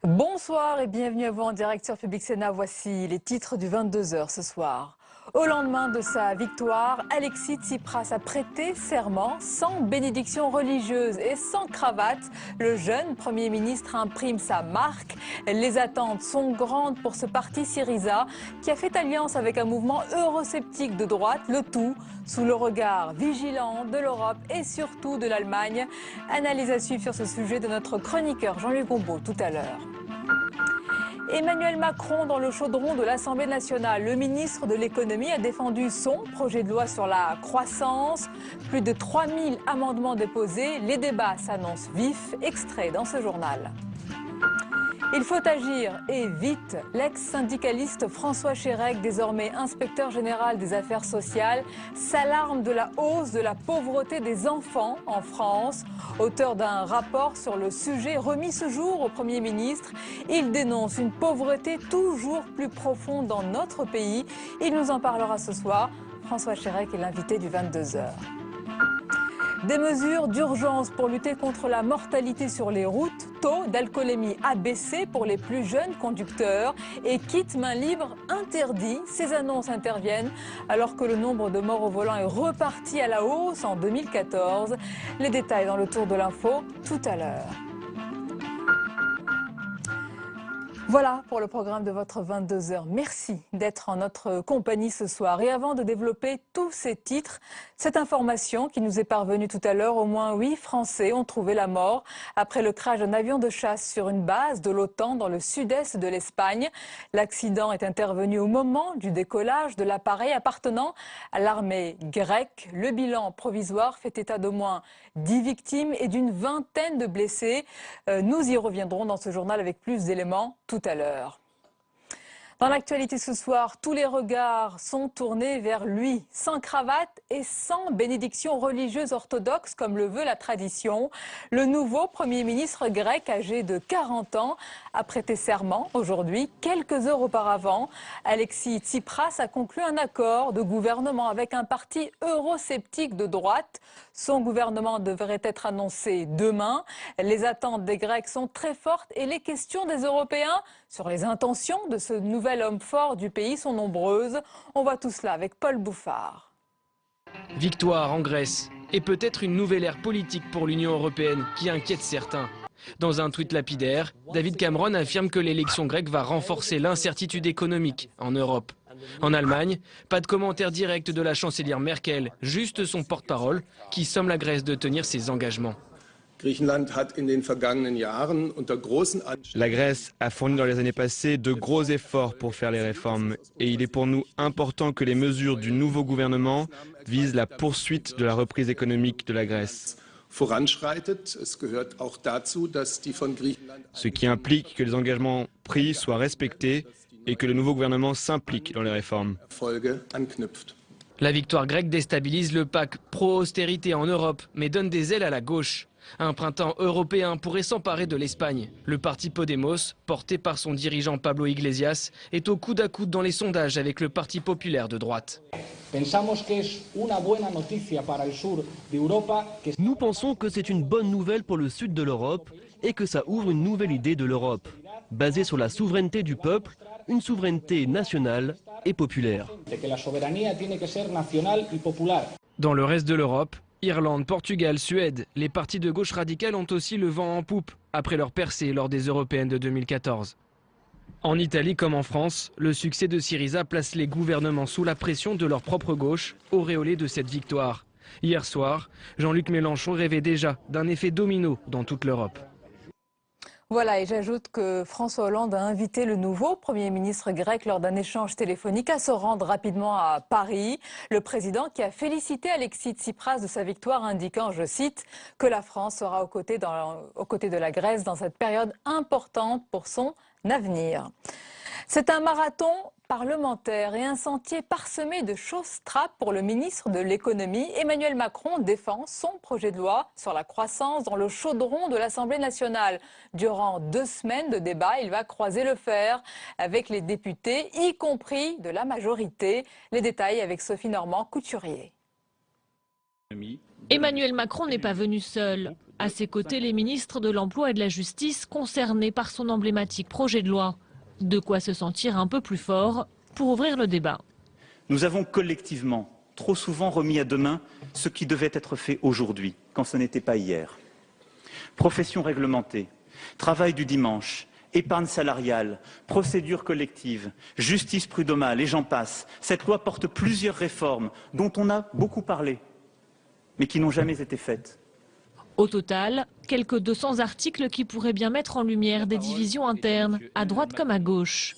Bonsoir et bienvenue à vous en direct sur Public Sénat. Voici les titres du 22h ce soir. Au lendemain de sa victoire, Alexis Tsipras a prêté serment sans bénédiction religieuse et sans cravate. Le jeune Premier ministre imprime sa marque. Les attentes sont grandes pour ce parti Syriza qui a fait alliance avec un mouvement eurosceptique de droite, le tout sous le regard vigilant de l'Europe et surtout de l'Allemagne. Analyse à suivre sur ce sujet de notre chroniqueur Jean-Luc Gombault tout à l'heure. Emmanuel Macron dans le chaudron de l'Assemblée nationale. Le ministre de l'économie a défendu son projet de loi sur la croissance. Plus de 3000 amendements déposés. Les débats s'annoncent vifs. Extrait dans ce journal. Il faut agir et vite. L'ex-syndicaliste François Chérèque, désormais inspecteur général des affaires sociales, s'alarme de la hausse de la pauvreté des enfants en France. Auteur d'un rapport sur le sujet remis ce jour au Premier ministre, il dénonce une pauvreté toujours plus profonde dans notre pays. Il nous en parlera ce soir. François Chérèque est l'invité du 22h. Des mesures d'urgence pour lutter contre la mortalité sur les routes, taux d'alcoolémie abaissé pour les plus jeunes conducteurs et kit main libre interdit. Ces annonces interviennent alors que le nombre de morts au volant est reparti à la hausse en 2014. Les détails dans le tour de l'info tout à l'heure. Voilà pour le programme de votre 22h. Merci d'être en notre compagnie ce soir. Et avant de développer tous ces titres, cette information qui nous est parvenue tout à l'heure, au moins 8 Français ont trouvé la mort après le crash d'un avion de chasse sur une base de l'OTAN dans le sud-est de l'Espagne. L'accident est intervenu au moment du décollage de l'appareil appartenant à l'armée grecque. Le bilan provisoire fait état d'au moins 10 victimes et d'une vingtaine de blessés. Nous y reviendrons dans ce journal avec plus d'éléments tout à l'heure. Dans l'actualité ce soir, tous les regards sont tournés vers lui, sans cravate et sans bénédiction religieuse orthodoxe comme le veut la tradition. Le nouveau Premier ministre grec âgé de 40 ans a prêté serment aujourd'hui. Quelques heures auparavant, Alexis Tsipras a conclu un accord de gouvernement avec un parti eurosceptique de droite. Son gouvernement devrait être annoncé demain. Les attentes des Grecs sont très fortes et les questions des Européens sur les intentions de ce nouvel homme fort du pays sont nombreuses. On voit tout cela avec Paul Bouffard. Victoire en Grèce et peut-être une nouvelle ère politique pour l'Union européenne qui inquiète certains. Dans un tweet lapidaire, David Cameron affirme que l'élection grecque va renforcer l'incertitude économique en Europe. En Allemagne, pas de commentaire direct de la chancelière Merkel, juste son porte-parole qui somme la Grèce de tenir ses engagements. La Grèce a fourni dans les années passées de gros efforts pour faire les réformes et il est pour nous important que les mesures du nouveau gouvernement visent la poursuite de la reprise économique de la Grèce. Ce qui implique que les engagements pris soient respectés et que le nouveau gouvernement s'implique dans les réformes. La victoire grecque déstabilise le pacte pro-austérité en Europe, mais donne des ailes à la gauche. Un printemps européen pourrait s'emparer de l'Espagne. Le parti Podemos, porté par son dirigeant Pablo Iglesias, est au coude à coude dans les sondages avec le Parti populaire de droite. Nous pensons que c'est une bonne nouvelle pour le sud de l'Europe et que ça ouvre une nouvelle idée de l'Europe, basée sur la souveraineté du peuple, une souveraineté nationale et populaire. Dans le reste de l'Europe, Irlande, Portugal, Suède, les partis de gauche radicale ont aussi le vent en poupe après leur percée lors des européennes de 2014. En Italie comme en France, le succès de Syriza place les gouvernements sous la pression de leur propre gauche, auréolée de cette victoire. Hier soir, Jean-Luc Mélenchon rêvait déjà d'un effet domino dans toute l'Europe. Voilà, et j'ajoute que François Hollande a invité le nouveau Premier ministre grec lors d'un échange téléphonique à se rendre rapidement à Paris. Le président qui a félicité Alexis Tsipras de sa victoire, indiquant, je cite, que la France sera aux côtés de la Grèce dans cette période importante pour son avenir. C'est un marathon parlementaire et un sentier parsemé de choses-trappes pour le ministre de l'économie. Emmanuel Macron défend son projet de loi sur la croissance dans le chaudron de l'Assemblée nationale. Durant 2 semaines de débat, il va croiser le fer avec les députés, y compris de la majorité. Les détails avec Sophie Normand-Couturier. Emmanuel Macron n'est pas venu seul. À ses côtés, les ministres de l'Emploi et de la Justice concernés par son emblématique projet de loi. De quoi se sentir un peu plus fort pour ouvrir le débat. Nous avons collectivement, trop souvent remis à demain ce qui devait être fait aujourd'hui, quand ce n'était pas hier. Profession réglementée, travail du dimanche, épargne salariale, procédure collective, justice prud'homale et j'en passe. Cette loi porte plusieurs réformes dont on a beaucoup parlé, mais qui n'ont jamais été faites. Au total, quelques 200 articles qui pourraient bien mettre en lumière des divisions internes, à droite comme à gauche.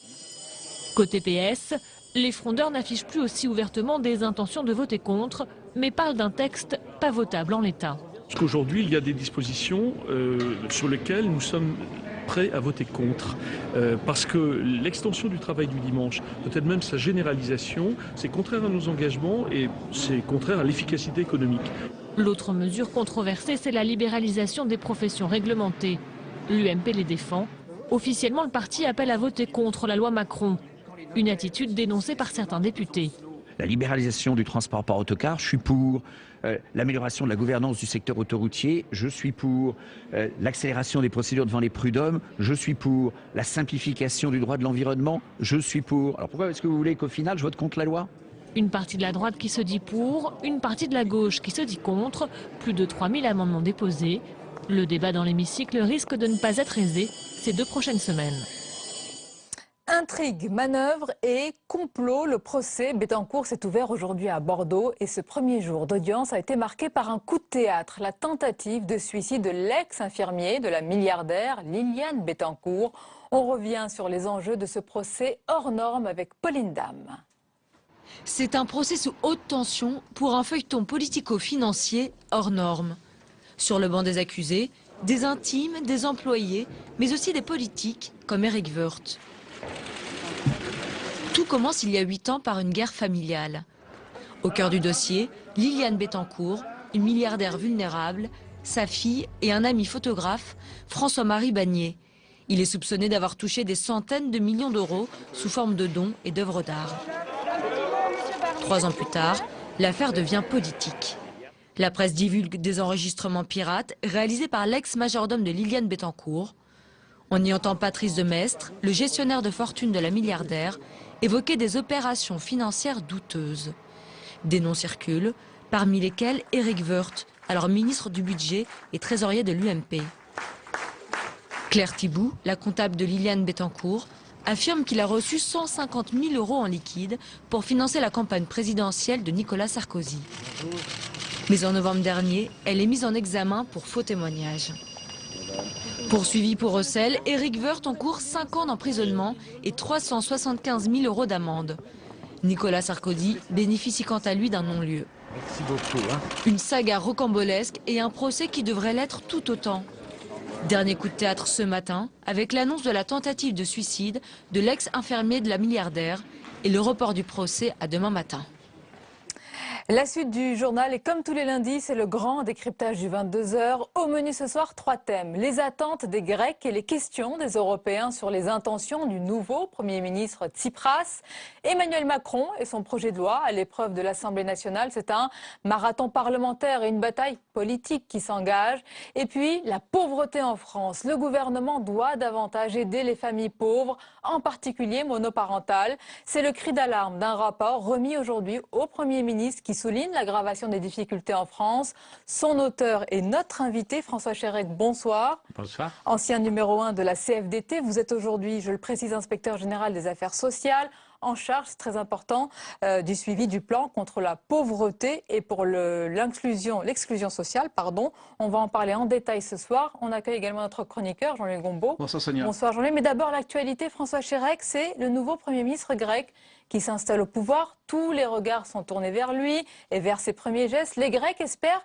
Côté PS, les frondeurs n'affichent plus aussi ouvertement des intentions de voter contre, mais parlent d'un texte pas votable en l'état. Parce qu'aujourd'hui, il y a des dispositions sur lesquelles nous sommes prêts à voter contre. Parce que l'extension du travail du dimanche, peut-être même sa généralisation, c'est contraire à nos engagements et c'est contraire à l'efficacité économique. L'autre mesure controversée, c'est la libéralisation des professions réglementées. L'UMP les défend. Officiellement, le parti appelle à voter contre la loi Macron. Une attitude dénoncée par certains députés. La libéralisation du transport par autocar, je suis pour. L'amélioration de la gouvernance du secteur autoroutier, je suis pour. L'accélération des procédures devant les prud'hommes, je suis pour. La simplification du droit de l'environnement, je suis pour. Alors pourquoi est-ce que vous voulez qu'au final je vote contre la loi ? Une partie de la droite qui se dit pour, une partie de la gauche qui se dit contre. Plus de 3000 amendements déposés. Le débat dans l'hémicycle risque de ne pas être aisé ces 2 prochaines semaines. Intrigue, manœuvre et complot, le procès Bettencourt s'est ouvert aujourd'hui à Bordeaux et ce premier jour d'audience a été marqué par un coup de théâtre, la tentative de suicide de l'ex-infirmier de la milliardaire Liliane Bettencourt. On revient sur les enjeux de ce procès hors norme avec Pauline Dame. C'est un procès sous haute tension pour un feuilleton politico-financier hors norme. Sur le banc des accusés, des intimes, des employés, mais aussi des politiques comme Éric Woerth. Tout commence il y a 8 ans par une guerre familiale. Au cœur du dossier, Liliane Bettencourt, une milliardaire vulnérable, sa fille et un ami photographe, François-Marie Bagné. Il est soupçonné d'avoir touché des centaines de millions d'euros sous forme de dons et d'œuvres d'art. 3 ans plus tard, l'affaire devient politique. La presse divulgue des enregistrements pirates réalisés par l'ex-majordome de Liliane Bettencourt. On y entend Patrice Demestre, le gestionnaire de fortune de la milliardaire, évoquer des opérations financières douteuses. Des noms circulent, parmi lesquels Éric Woerth, alors ministre du Budget et trésorier de l'UMP. Claire Thibout, la comptable de Liliane Bettencourt, affirme qu'il a reçu 150 000 € en liquide pour financer la campagne présidentielle de Nicolas Sarkozy. Mais en novembre dernier, elle est mise en examen pour faux témoignage. Poursuivi pour recel, Éric Woerth encourt 5 ans d'emprisonnement et 375 000 € d'amende. Nicolas Sarkozy bénéficie quant à lui d'un non-lieu. Merci beaucoup. Une saga rocambolesque et un procès qui devrait l'être tout autant. Dernier coup de théâtre ce matin, avec l'annonce de la tentative de suicide de l'ex-infirmier de la milliardaire et le report du procès à demain matin. La suite du journal, et comme tous les lundis, c'est le grand décryptage du 22h. Au menu ce soir, 3 thèmes. Les attentes des Grecs et les questions des Européens sur les intentions du nouveau Premier ministre Tsipras. Emmanuel Macron et son projet de loi à l'épreuve de l'Assemblée nationale. C'est un marathon parlementaire et une bataille politique qui s'engage. Et puis, la pauvreté en France. Le gouvernement doit davantage aider les familles pauvres, en particulier monoparentales. C'est le cri d'alarme d'un rapport remis aujourd'hui au Premier ministre qui souligne l'aggravation des difficultés en France. Son auteur est notre invité, François Chérec. Bonsoir. Bonsoir. Ancien numéro 1 de la CFDT. Vous êtes aujourd'hui, je le précise, inspecteur général des affaires sociales, en charge, c'est très important, du suivi du plan contre la pauvreté et pour l'exclusion sociale. On va en parler en détail ce soir. On accueille également notre chroniqueur, Jean-Louis Gombault. Bonsoir Sonia. Bonsoir Jean-Louis. Mais d'abord, l'actualité, François Chérec, c'est le nouveau Premier ministre grec qui s'installe au pouvoir. Tous les regards sont tournés vers lui et vers ses premiers gestes. Les Grecs espèrent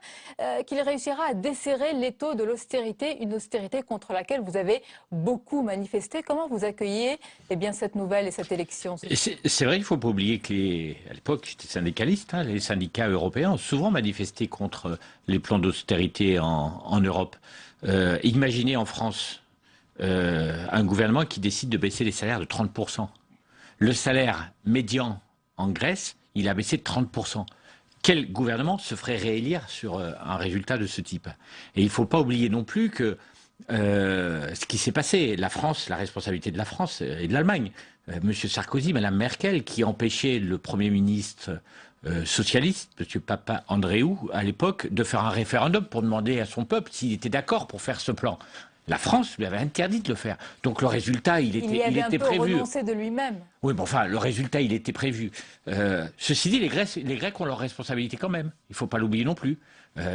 qu'il réussira à desserrer l'étau de l'austérité, une austérité contre laquelle vous avez beaucoup manifesté. Comment vous accueillez cette nouvelle et cette élection? C'est vrai qu'il ne faut pas oublier qu'à l'époque, j'étais syndicaliste, hein, les syndicats européens ont souvent manifesté contre les plans d'austérité en Europe. Imaginez en France un gouvernement qui décide de baisser les salaires de 30%. Le salaire médian en Grèce, il a baissé de 30%. Quel gouvernement se ferait réélire sur un résultat de ce type? Et il ne faut pas oublier non plus que ce qui s'est passé, la France, la responsabilité de la France et de l'Allemagne, Monsieur Sarkozy, Madame Merkel, qui empêchait le Premier ministre socialiste, Monsieur Papa Andréou, à l'époque, de faire un référendum pour demander à son peuple s'il était d'accord pour faire ce plan. La France lui avait interdit de le faire. Donc le résultat, il était prévu. Il y avait un peu renoncé de lui-même. Oui, mais enfin, le résultat, il était prévu. Ceci dit, les Grecs ont leur responsabilité quand même. Il ne faut pas l'oublier non plus.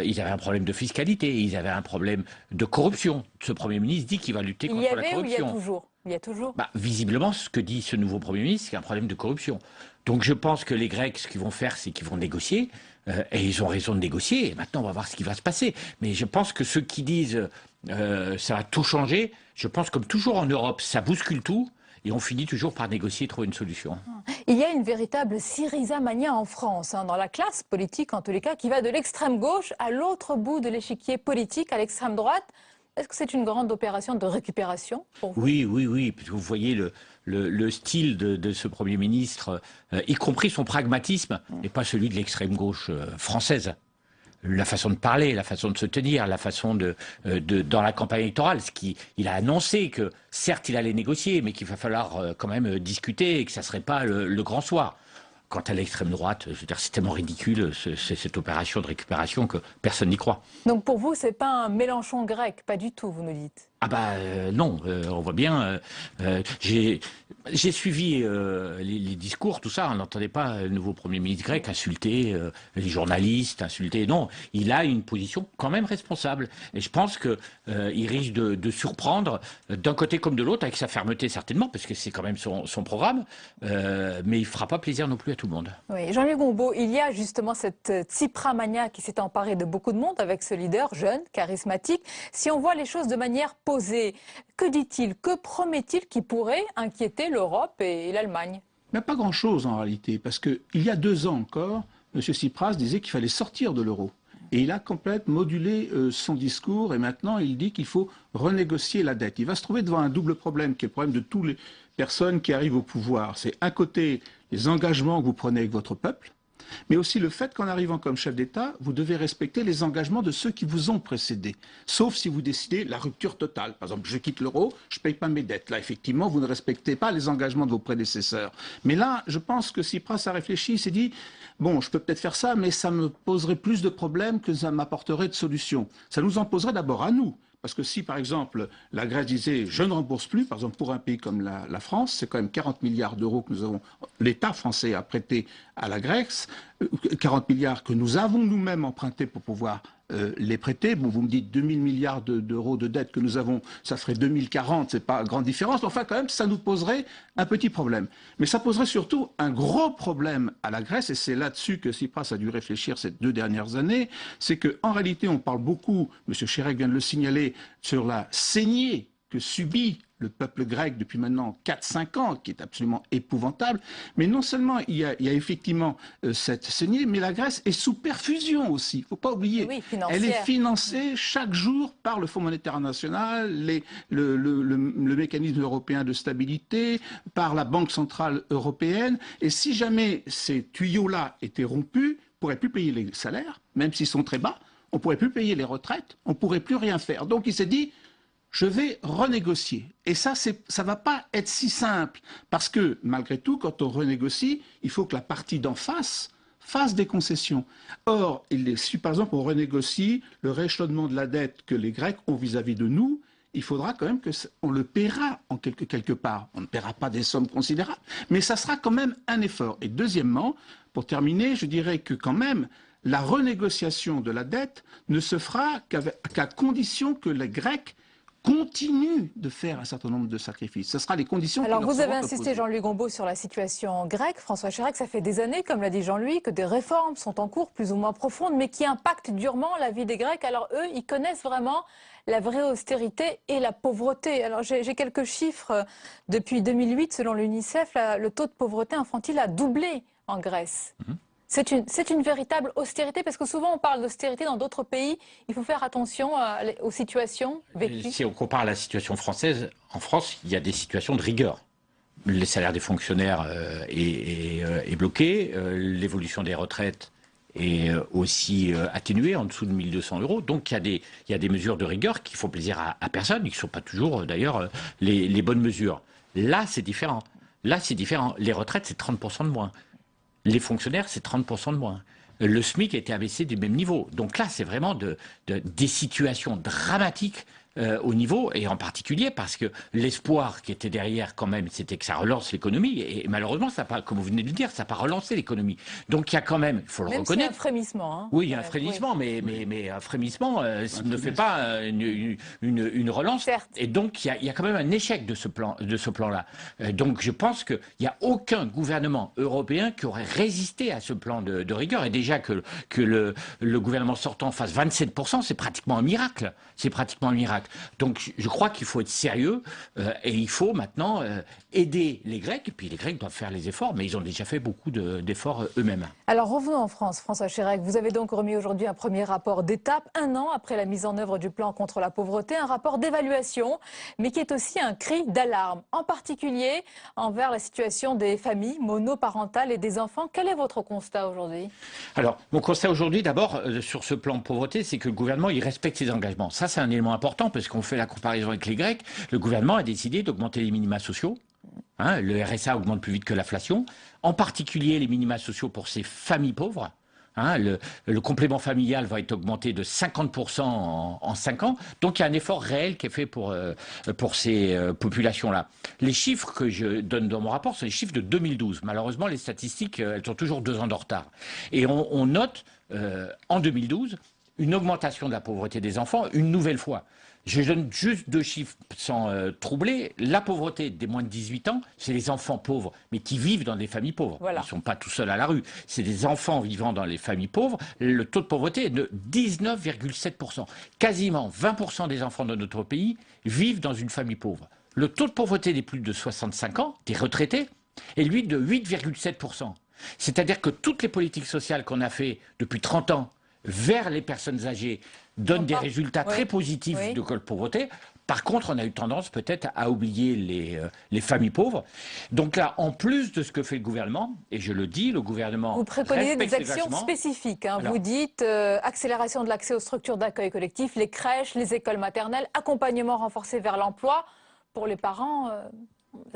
Ils avaient un problème de fiscalité, ils avaient un problème de corruption. Ce Premier ministre dit qu'il va lutter contre la corruption. Il y a toujours. Il y a toujours. Visiblement, ce que dit ce nouveau Premier ministre, c'est un problème de corruption. Donc je pense que les Grecs, ce qu'ils vont faire, c'est qu'ils vont négocier. Et ils ont raison de négocier. Et maintenant, on va voir ce qui va se passer. Mais je pense que ceux qui disent ça va tout changer, je pense comme toujours en Europe, ça bouscule tout. Et on finit toujours par négocier et trouver une solution. Il y a une véritable Syriza mania en France, dans la classe politique en tous les cas, qui va de l'extrême gauche à l'autre bout de l'échiquier politique, à l'extrême droite. Est-ce que c'est une grande opération de récupération pour vous? Oui, parce que vous voyez le style de ce Premier ministre, y compris son pragmatisme, et pas celui de l'extrême gauche française. La façon de parler, la façon de se tenir, la façon dans la campagne électorale, il a annoncé que certes il allait négocier, mais qu'il va falloir quand même discuter et que ça ne serait pas le grand soir. Quant à l'extrême droite, je veux dire, c'est tellement ridicule cette opération de récupération que personne n'y croit. Donc pour vous, c'est pas un Mélenchon grec, pas du tout, vous nous dites? Non, on voit bien. J'ai suivi les discours, tout ça. On n'entendait pas le nouveau Premier ministre grec insulter les journalistes, insulter. Non, il a une position quand même responsable. Et je pense qu'il risque de surprendre d'un côté comme de l'autre, avec sa fermeté certainement, parce que c'est quand même son programme. Mais il ne fera pas plaisir non plus à tout le monde. Oui, Jean-Louis Goumbaud, il y a justement cette Tsipramania qui s'est emparée de beaucoup de monde avec ce leader jeune, charismatique. Si on voit les choses de manière posée, que dit-il, que promet-il qui pourrait inquiéter l'Europe et l'Allemagne? Mais pas grand-chose en réalité, parce qu'il y a 2 ans encore, M. Tsipras disait qu'il fallait sortir de l'euro. Et il a complètement modulé son discours et maintenant il dit qu'il faut renégocier la dette. Il va se trouver devant un double problème qui est le problème de toutes les personnes qui arrivent au pouvoir. C'est un côté les engagements que vous prenez avec votre peuple, mais aussi le fait qu'en arrivant comme chef d'État, vous devez respecter les engagements de ceux qui vous ont précédé. Sauf si vous décidez la rupture totale. Par exemple, je quitte l'euro, je ne paye pas mes dettes. Là, effectivement, vous ne respectez pas les engagements de vos prédécesseurs. Mais là, je pense que Tsipras a réfléchi, il s'est dit, bon, je peux peut-être faire ça, mais ça me poserait plus de problèmes que ça m'apporterait de solutions. Ça nous en poserait d'abord à nous. Parce que si, par exemple, la Grèce disait « je ne rembourse plus », par exemple, pour un pays comme la France, c'est quand même 40 milliards d'euros que nous avons, l'État français a prêté à la Grèce, 40 milliards que nous avons nous-mêmes empruntés pour pouvoir les prêter. Bon, vous me dites 2000 milliards d'euros de dettes que nous avons, ça ferait 2040, c'est pas grande différence. Mais enfin, quand même, ça nous poserait un petit problème. Mais ça poserait surtout un gros problème à la Grèce, et c'est là-dessus que Tsipras a dû réfléchir ces 2 dernières années, c'est qu'en réalité, on parle beaucoup, M. Chérec vient de le signaler, sur la saignée que subit le peuple grec depuis maintenant 4-5 ans, qui est absolument épouvantable. Mais non seulement il y a effectivement cette saignée, mais la Grèce est sous perfusion aussi. Il ne faut pas oublier. Oui, elle est financée chaque jour par le Fonds monétaire international, le mécanisme européen de stabilité, par la Banque centrale européenne. Et si jamais ces tuyaux-là étaient rompus, on ne pourrait plus payer les salaires, même s'ils sont très bas. On ne pourrait plus payer les retraites. On ne pourrait plus rien faire. Donc il s'est dit, je vais renégocier. Et ça ne va pas être si simple. Parce que, malgré tout, quand on renégocie, il faut que la partie d'en face fasse des concessions. Or, par exemple, on renégocie le rééchelonnement de la dette que les Grecs ont vis-à-vis de nous, il faudra quand même qu'on le paiera en quelque part. On ne paiera pas des sommes considérables, mais ça sera quand même un effort. Et deuxièmement, pour terminer, je dirais que quand même, la renégociation de la dette ne se fera qu'à condition que les Grecs continue de faire un certain nombre de sacrifices. Ce sera les conditions qui Alors leur vous avez seront insisté, opposées. Jean-Louis Gombault, sur la situation grecque. François Chirac, ça fait des années, comme l'a dit Jean-Louis, que des réformes sont en cours, plus ou moins profondes, mais qui impactent durement la vie des Grecs. Alors eux, ils connaissent vraiment la vraie austérité et la pauvreté. Alors j'ai quelques chiffres. Depuis 2008, selon l'UNICEF, le taux de pauvreté infantile a doublé en Grèce. C'est une véritable austérité, parce que souvent on parle d'austérité dans d'autres pays. Il faut faire attention aux situations vécues. Si on compare la situation française, en France, il y a des situations de rigueur. Les salaires des fonctionnaires est bloqué, l'évolution des retraites est aussi atténuée, en dessous de 1 200 €. Donc il y a des mesures de rigueur qui font plaisir à personne, et qui ne sont pas toujours d'ailleurs les bonnes mesures. Là, c'est différent. Les retraites, c'est 30% de moins. Les fonctionnaires, c'est 30% de moins. Le SMIC a été abaissé du même niveau. Donc là, c'est vraiment des situations dramatiques au niveau, et en particulier parce que l'espoir qui était derrière quand même, c'était que ça relance l'économie, et malheureusement, ça pas, comme vous venez de le dire, ça n'a pas relancé l'économie. Donc il y a quand même, il faut le reconnaître. Il y a un frémissement. Hein. Oui, il y a un frémissement, oui. mais un frémissement ne fait pas une relance. Certes. Et donc il y a quand même un échec de ce plan-là. Donc je pense qu'il n'y a aucun gouvernement européen qui aurait résisté à ce plan de rigueur. Et déjà que le gouvernement sortant fasse 27%, c'est pratiquement un miracle. Donc je crois qu'il faut être sérieux et il faut maintenant aider les Grecs. Et puis les Grecs doivent faire les efforts, mais ils ont déjà fait beaucoup d'efforts eux-mêmes. Alors revenons en France, François Chirac. Vous avez donc remis aujourd'hui un premier rapport d'étape, 1 an après la mise en œuvre du plan contre la pauvreté, un rapport d'évaluation, mais qui est aussi un cri d'alarme, en particulier envers la situation des familles monoparentales et des enfants. Quel est votre constat aujourd'hui? Alors, mon constat aujourd'hui, d'abord, sur ce plan de pauvreté, c'est que le gouvernement, il respecte ses engagements. Ça, c'est un élément important, parce qu'on fait la comparaison avec les Grecs. Le gouvernement a décidé d'augmenter les minima sociaux. Le RSA augmente plus vite que l'inflation. En particulier, les minima sociaux pour ces familles pauvres. Le complément familial va être augmenté de 50% en 5 ans. Donc il y a un effort réel qui est fait pour ces populations-là. Les chiffres que je donne dans mon rapport sont les chiffres de 2012. Malheureusement, les statistiques, elles ont toujours 2 ans de retard. Et on note en 2012 une augmentation de la pauvreté des enfants une nouvelle fois. Je donne juste 2 chiffres sans troubler. La pauvreté des moins de 18 ans, c'est les enfants pauvres, mais qui vivent dans des familles pauvres. Voilà. Ils ne sont pas tout seuls à la rue. C'est des enfants vivant dans les familles pauvres. Le taux de pauvreté est de 19,7%. Quasiment 20% des enfants de notre pays vivent dans une famille pauvre. Le taux de pauvreté des plus de 65 ans, des retraités, est lui de 8,7%. C'est-à-dire que toutes les politiques sociales qu'on a fait depuis 30 ans vers les personnes âgées donnent des résultats très positifs de pauvreté. Par contre, on a eu tendance peut-être à oublier les familles pauvres. Donc là, en plus de ce que fait le gouvernement, et je le dis, le gouvernement vous préconisez des respecte actions spécifiques. Alors, vous dites accélération de l'accès aux structures d'accueil collectif, les crèches, les écoles maternelles, accompagnement renforcé vers l'emploi. Pour les parents,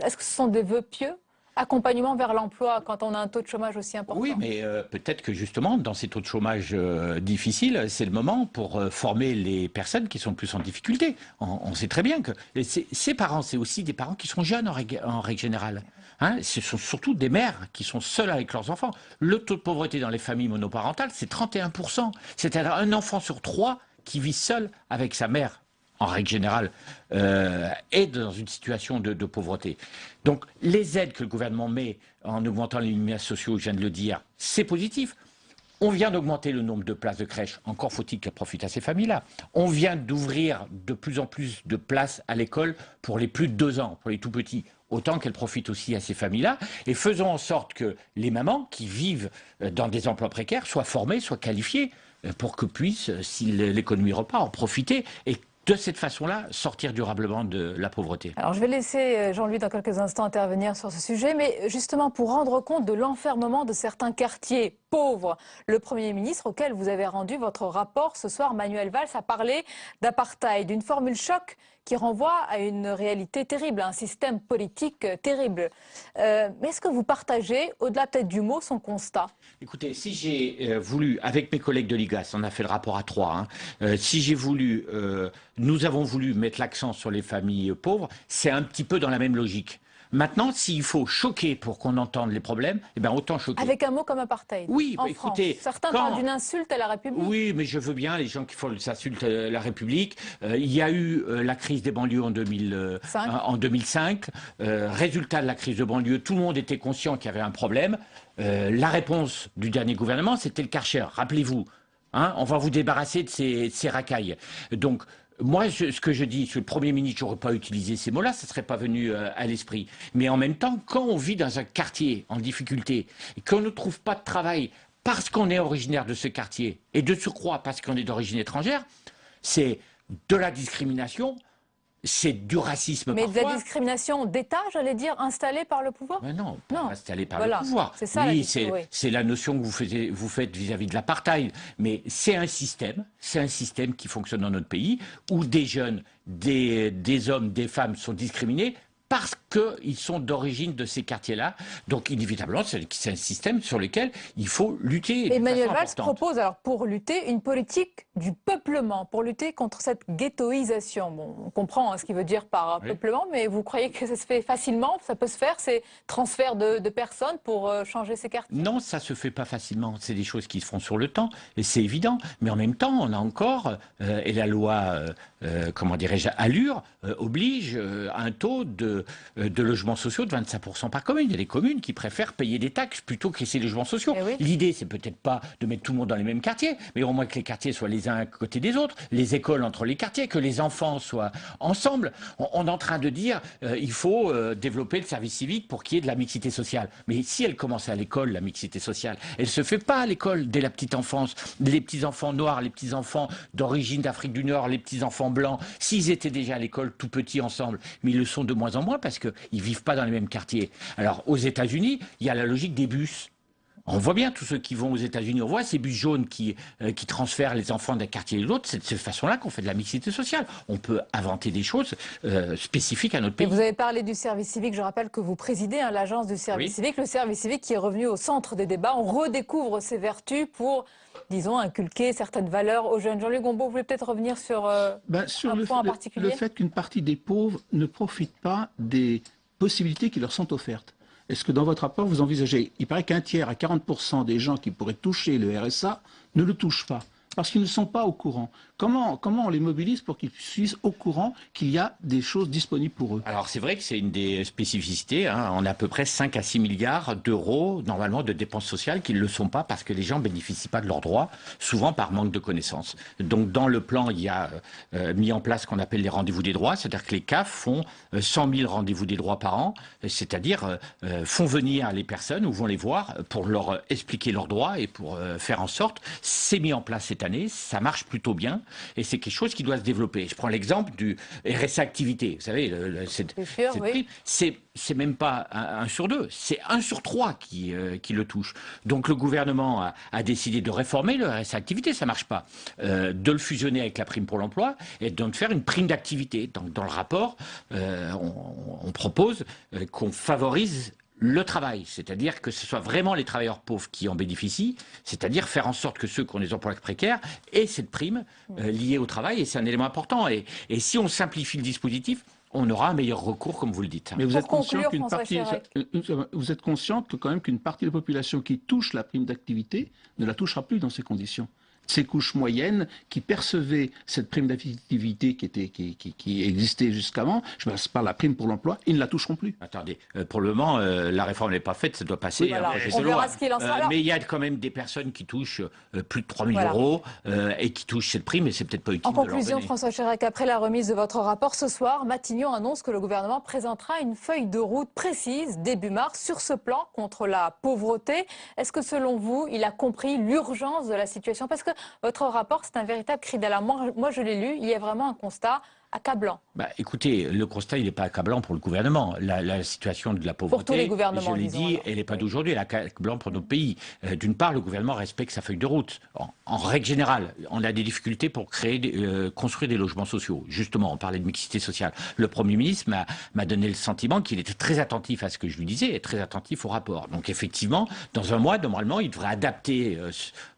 est-ce que ce sont des vœux pieux? Accompagnement vers l'emploi quand on a un taux de chômage aussi important. Oui, mais peut-être que justement, dans ces taux de chômage difficiles, c'est le moment pour former les personnes qui sont plus en difficulté. On sait très bien que ces parents, c'est aussi des parents qui sont jeunes en règle générale. Ce sont surtout des mères qui sont seules avec leurs enfants. Le taux de pauvreté dans les familles monoparentales, c'est 31%. C'est-à-dire un enfant sur 3 qui vit seul avec sa mère, en règle générale, est dans une situation de pauvreté. Donc les aides que le gouvernement met en augmentant les minima sociaux, je viens de le dire, c'est positif. On vient d'augmenter le nombre de places de crèche, encore faut-il qu'elles profitent à ces familles-là. On vient d'ouvrir de plus en plus de places à l'école pour les plus de 2 ans, pour les tout petits. Autant qu'elles profitent aussi à ces familles-là, et faisons en sorte que les mamans qui vivent dans des emplois précaires soient formées, soient qualifiées, pour que puissent, si l'économie repart, en profiter, et de cette façon-là, sortir durablement de la pauvreté. Alors je vais laisser Jean-Louis dans quelques instants intervenir sur ce sujet, mais justement pour rendre compte de l'enfermement de certains quartiers pauvres, le Premier ministre auquel vous avez rendu votre rapport ce soir, Manuel Valls, a parlé d'apartheid, d'une formule choc qui renvoie à une réalité terrible, à un système politique terrible. Mais est-ce que vous partagez, au-delà peut-être du mot, son constat? Écoutez, si j'ai voulu, avec mes collègues de l'IGAS, on a fait le rapport à 3, si j'ai voulu, nous avons voulu mettre l'accent sur les familles pauvres, c'est un petit peu dans la même logique. Maintenant, s'il faut choquer pour qu'on entende les problèmes, eh ben autant choquer. Avec un mot comme apartheid. Oui, en écoutez, France. Certains parlent d'une insulte à la République. Oui, mais je veux bien les gens qui font l'insulte à la République. Il y a eu la crise des banlieues en 2005. Résultat de la crise de banlieue, tout le monde était conscient qu'il y avait un problème. La réponse du dernier gouvernement, c'était le Karcher. Rappelez-vous, hein, on va vous débarrasser de ces racailles. Donc, moi, ce que je dis, sur le Premier ministre, je n'aurais pas utilisé ces mots-là, ça ne serait pas venu à l'esprit. Mais en même temps, quand on vit dans un quartier en difficulté, et qu'on ne trouve pas de travail parce qu'on est originaire de ce quartier, et de surcroît parce qu'on est d'origine étrangère, c'est de la discrimination, c'est du racisme mais parfois. De la discrimination d'État, j'allais dire, installée par le pouvoir? Mais non, pas installée par voilà. le pouvoir. C'est ça, oui, c'est la notion que vous faites vis-à-vis de l'apartheid. Mais c'est un système qui fonctionne dans notre pays, où des jeunes, des hommes, des femmes sont discriminés parce qu'ils sont d'origine de ces quartiers-là. Donc, inévitablement, c'est un système sur lequel il faut lutter. Emmanuel Valls propose, alors, pour lutter, une politique du peuplement, pour lutter contre cette ghettoisation. Bon, on comprend ce qu'il veut dire par peuplement, mais vous croyez que ça se fait facilement? Ça peut se faire, ces transferts de personnes pour changer ces quartiers? Non, ça se fait pas facilement. C'est des choses qui se font sur le temps, et c'est évident. Mais en même temps, on a encore, et la loi, comment dirais-je, Allure, oblige à un taux de logements sociaux de 25% par commune. Il y a des communes qui préfèrent payer des taxes plutôt que ces logements sociaux. L'idée, c'est peut-être pas de mettre tout le monde dans les mêmes quartiers, mais au moins que les quartiers soient les uns à côté des autres, les écoles entre les quartiers, que les enfants soient ensemble. On est en train de dire il faut développer le service civique pour qu'il y ait de la mixité sociale. Mais si elle commence à l'école, la mixité sociale, elle se fait pas à l'école dès la petite enfance. Les petits-enfants noirs, les petits-enfants d'origine d'Afrique du Nord, les petits-enfants blancs, s'ils étaient déjà à l'école tout petits ensemble, mais ils le sont de moins en moins parce qu'ils ne vivent pas dans les mêmes quartiers. Alors, aux États-Unis, il y a la logique des bus. On voit bien tous ceux qui vont aux États-Unis, on voit ces bus jaunes qui transfèrent les enfants d'un quartier à l'autre. C'est de cette façon-là qu'on fait de la mixité sociale. On peut inventer des choses spécifiques à notre pays. Et vous avez parlé du service civique. Je rappelle que vous présidez l'agence du service civique. Le service civique qui est revenu au centre des débats. On redécouvre ses vertus pour, disons, inculquer certaines valeurs aux jeunes. Jean-Luc Gombault, vous voulez peut-être revenir sur un point en particulier? Le fait qu'une partie des pauvres ne profite pas des possibilités qui leur sont offertes. Est-ce que dans votre rapport, vous envisagez, il paraît qu'un tiers à 40% des gens qui pourraient toucher le RSA ne le touchent pas, parce qu'ils ne sont pas au courant. Comment on les mobilise pour qu'ils soient au courant qu'il y a des choses disponibles pour eux? Alors c'est vrai que c'est une des spécificités. Hein. On a à peu près 5 à 6 milliards d'euros normalement de dépenses sociales qui ne le sont pas parce que les gens ne bénéficient pas de leurs droits, souvent par manque de connaissances. Donc dans le plan, il y a mis en place ce qu'on appelle les rendez-vous des droits, c'est-à-dire que les CAF font 100 000 rendez-vous des droits par an, c'est-à-dire font venir les personnes ou vont les voir pour leur expliquer leurs droits et pour faire en sorte, c'est mis en place cette année, ça marche plutôt bien. Et c'est quelque chose qui doit se développer. Je prends l'exemple du RSA activité. Vous savez, cette prime, c'est même pas 1 sur 2, c'est 1 sur 3 qui le touche. Donc le gouvernement a décidé de réformer le RSA activité, ça marche pas, de le fusionner avec la prime pour l'emploi et de faire une prime d'activité. Donc dans le rapport, on propose qu'on favorise le travail, c'est-à-dire que ce soit vraiment les travailleurs pauvres qui en bénéficient, c'est-à-dire faire en sorte que ceux qui ont des emplois précaires aient cette prime liée au travail, et c'est un élément important. Et si on simplifie le dispositif, on aura un meilleur recours, comme vous le dites. Mais vous êtes conscient que quand même qu'une partie de la population qui touche la prime d'activité ne la touchera plus dans ces conditions. Ces couches moyennes qui percevaient cette prime d'activité qui existait jusqu'avant, je passe par la prime pour l'emploi, ils ne la toucheront plus. Attendez, pour le moment, la réforme n'est pas faite, ça doit passer. Voilà, on verra ce qu'il en sera. Mais il y a quand même des personnes qui touchent plus de 3 000 euros et qui touchent cette prime, et c'est peut-être pas utile. En conclusion, François Chérec, après la remise de votre rapport ce soir, Matignon annonce que le gouvernement présentera une feuille de route précise début mars sur ce plan contre la pauvreté. Est-ce que selon vous, il a compris l'urgence de la situation? Parce que votre rapport, c'est un véritable cri d'alarme. Moi, je l'ai lu, il y a vraiment un constat accablant. Écoutez, le constat, il n'est pas accablant pour le gouvernement. La situation de la pauvreté, pour tous les gouvernements, je l'ai dit, elle n'est pas d'aujourd'hui, elle est accablant pour notre pays. D'une part, le gouvernement respecte sa feuille de route. En règle générale, on a des difficultés pour construire des logements sociaux. Justement, on parlait de mixité sociale. Le Premier ministre m'a donné le sentiment qu'il était très attentif à ce que je lui disais et très attentif au rapport. Donc effectivement, dans un mois, normalement, il devrait adapter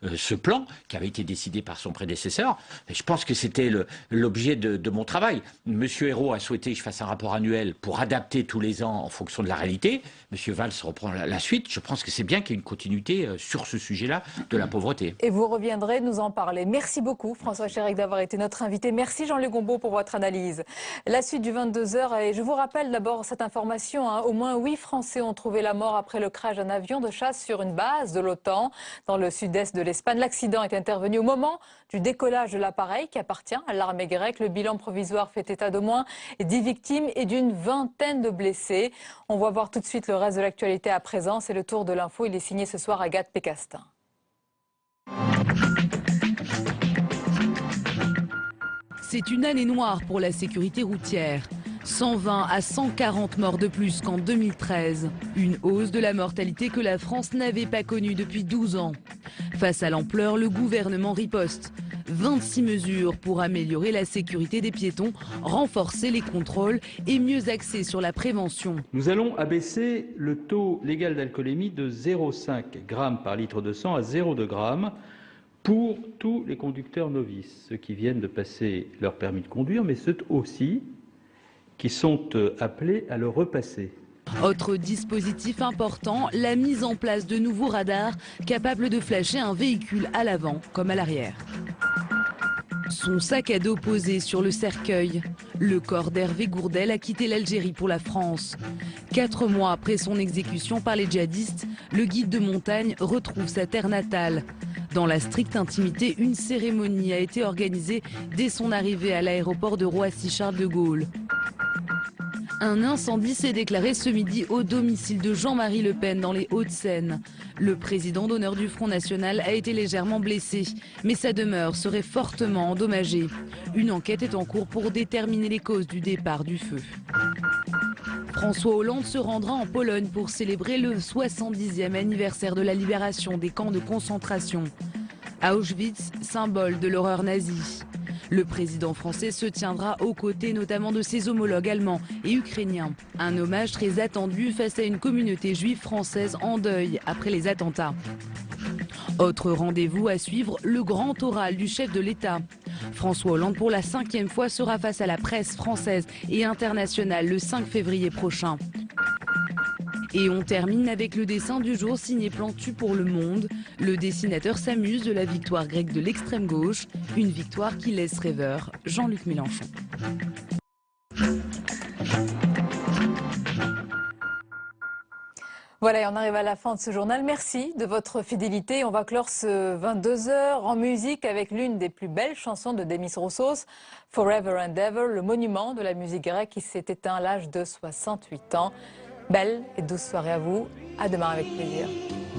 ce plan qui avait été décidé par son prédécesseur. Et je pense que c'était l'objet de mon travail. travail. Monsieur Hérault a souhaité que je fasse un rapport annuel pour adapter tous les ans en fonction de la réalité. Monsieur Valls reprend la suite. Je pense que c'est bien qu'il y ait une continuité sur ce sujet-là de la pauvreté. Et vous reviendrez nous en parler. Merci beaucoup François Chérec d'avoir été notre invité. Merci Jean-Luc Gombaud pour votre analyse. La suite du 22h, et je vous rappelle d'abord cette information, au moins 8 Français ont trouvé la mort après le crash d'un avion de chasse sur une base de l'OTAN dans le sud-est de l'Espagne. L'accident est intervenu au moment du décollage de l'appareil qui appartient à l'armée grecque. Le bilan provisoire fait état d'au moins 10 victimes et d'une vingtaine de blessés. On va voir tout de suite le reste de l'actualité à présent. C'est le tour de l'info. Il est signé ce soir Agathe Pécastin. C'est une année noire pour la sécurité routière. 120 à 140 morts de plus qu'en 2013. Une hausse de la mortalité que la France n'avait pas connue depuis 12 ans. Face à l'ampleur, le gouvernement riposte. 26 mesures pour améliorer la sécurité des piétons, renforcer les contrôles et mieux axer sur la prévention. Nous allons abaisser le taux légal d'alcoolémie de 0,5 g par litre de sang à 0,2 g pour tous les conducteurs novices, ceux qui viennent de passer leur permis de conduire, mais ceux aussi qui sont appelés à le repasser. Autre dispositif important, la mise en place de nouveaux radars capables de flasher un véhicule à l'avant comme à l'arrière. Son sac à dos posé sur le cercueil. Le corps d'Hervé Gourdel a quitté l'Algérie pour la France. 4 mois après son exécution par les djihadistes, le guide de montagne retrouve sa terre natale. Dans la stricte intimité, une cérémonie a été organisée dès son arrivée à l'aéroport de Roissy-Charles de Gaulle. Un incendie s'est déclaré ce midi au domicile de Jean-Marie Le Pen dans les Hauts-de-Seine. Le président d'honneur du Front National a été légèrement blessé, mais sa demeure serait fortement endommagée. Une enquête est en cours pour déterminer les causes du départ du feu. François Hollande se rendra en Pologne pour célébrer le 70e anniversaire de la libération des camps de concentration. Auschwitz, symbole de l'horreur nazie. Le président français se tiendra aux côtés notamment de ses homologues allemands et ukrainiens. Un hommage très attendu face à une communauté juive française en deuil après les attentats. Autre rendez-vous à suivre, le grand oral du chef de l'État. François Hollande pour la 5e fois sera face à la presse française et internationale le 5 février prochain. Et on termine avec le dessin du jour signé Plantu pour Le Monde. Le dessinateur s'amuse de la victoire grecque de l'extrême gauche, une victoire qui laisse rêveur Jean-Luc Mélenchon. Voilà, et on arrive à la fin de ce journal. Merci de votre fidélité. On va clore ce 22h en musique avec l'une des plus belles chansons de Demis Roussos, Forever and Ever, le monument de la musique grecque qui s'est éteint à l'âge de 68 ans. Belle et douce soirée à vous. À demain avec plaisir.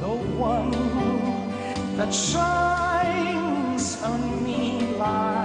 The one that shines on me like